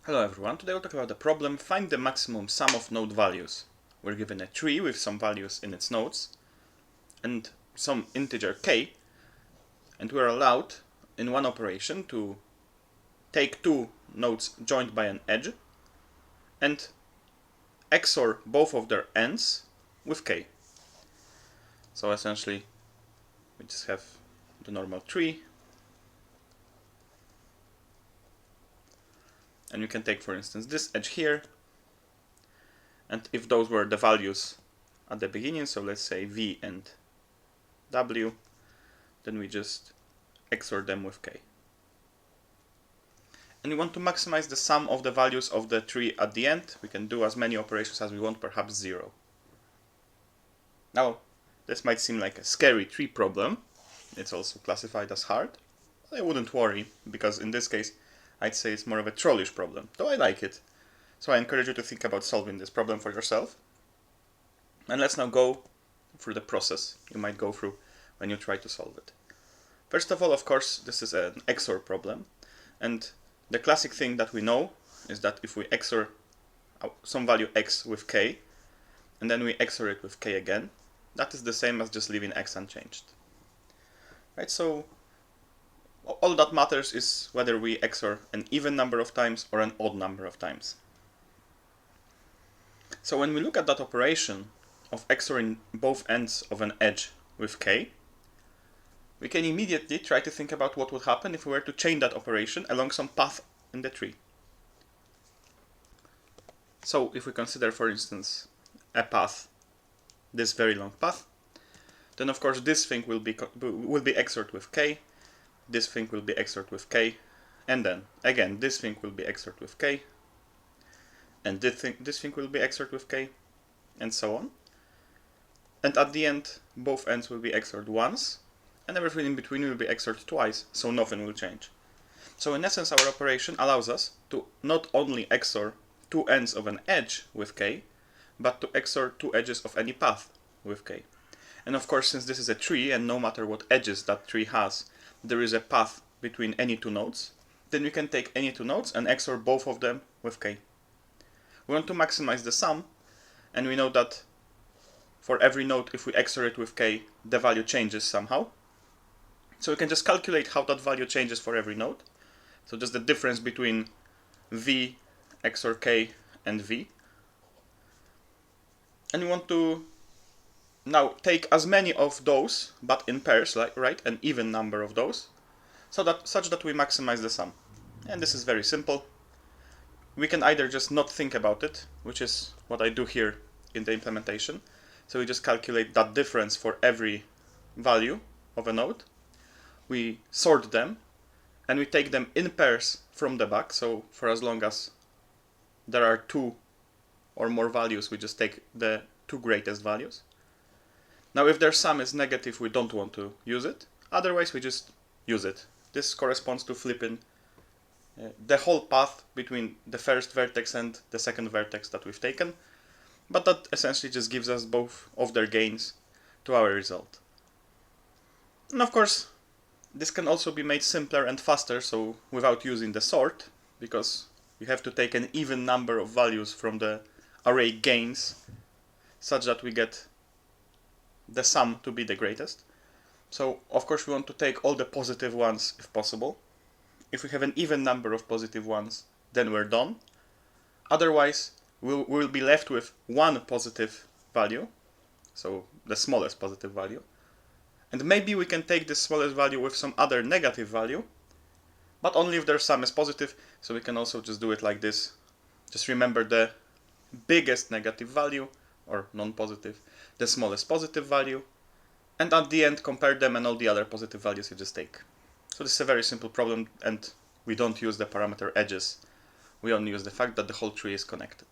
Hello everyone, today we'll talk about the problem find the maximum sum of node values. We're given a tree with some values in its nodes and some integer k, and we're allowed in one operation to take two nodes joined by an edge and XOR both of their ends with k. So essentially we just have the normal tree, and you can take, for instance, this edge here, and if those were the values at the beginning, so let's say v and w, then we just XOR them with k. And we want to maximize the sum of the values of the tree at the end. We can do as many operations as we want, perhaps 0. Now, this might seem like a scary tree problem. It's also classified as hard. I wouldn't worry, because in this case, I'd say it's more of a trollish problem, though I like it. So I encourage you to think about solving this problem for yourself. And let's now go through the process you might go through when you try to solve it. First of all, of course, this is an XOR problem. And the classic thing that we know is that if we XOR some value x with k, and then we XOR it with k again, that is the same as just leaving x unchanged. Right, so all that matters is whether we XOR an even number of times or an odd number of times. So when we look at that operation of XORing both ends of an edge with k, we can immediately try to think about what would happen if we were to chain that operation along some path in the tree. So if we consider, for instance, a path, this very long path, then of course this thing will be XORed with k, this thing will be XORed with k, and then again this thing will be XORed with k, and this thing will be XORed with k, and so on. And at the end, both ends will be XORed once, and everything in between will be XORed twice, so nothing will change. So in essence, our operation allows us to not only XOR two ends of an edge with k, but to XOR two edges of any path with k. And of course, since this is a tree, and no matter what edges that tree has, there is a path between any two nodes, then we can take any two nodes and XOR both of them with k. We want to maximize the sum, and we know that for every node, if we XOR it with k, the value changes somehow. So we can just calculate how that value changes for every node. So just the difference between v XOR k and v. And we want to now take as many of those, but in pairs, right, an even number of those, such that we maximize the sum. And this is very simple. We can either just not think about it, which is what I do here in the implementation. So we just calculate that difference for every value of a node. We sort them, and we take them in pairs from the back. So for as long as there are two or more values, we just take the two greatest values. Now if their sum is negative, we don't want to use it. Otherwise, we just use it. This corresponds to flipping the whole path between the first vertex and the second vertex that we've taken. But that essentially just gives us both of their gains to our result. And of course, this can also be made simpler and faster, so without using the sort, because you have to take an even number of values from the array gains, such that we get the sum to be the greatest. So of course we want to take all the positive ones if possible. If we have an even number of positive ones, then we're done. Otherwise, we'll be left with one positive value, so the smallest positive value. And maybe we can take this smallest value with some other negative value, but only if their sum is positive. So we can also just do it like this. Just remember the biggest negative value, or non-positive, the smallest positive value, and at the end compare them and all the other positive values you just take. So this is a very simple problem, and we don't use the parameter edges. We only use the fact that the whole tree is connected.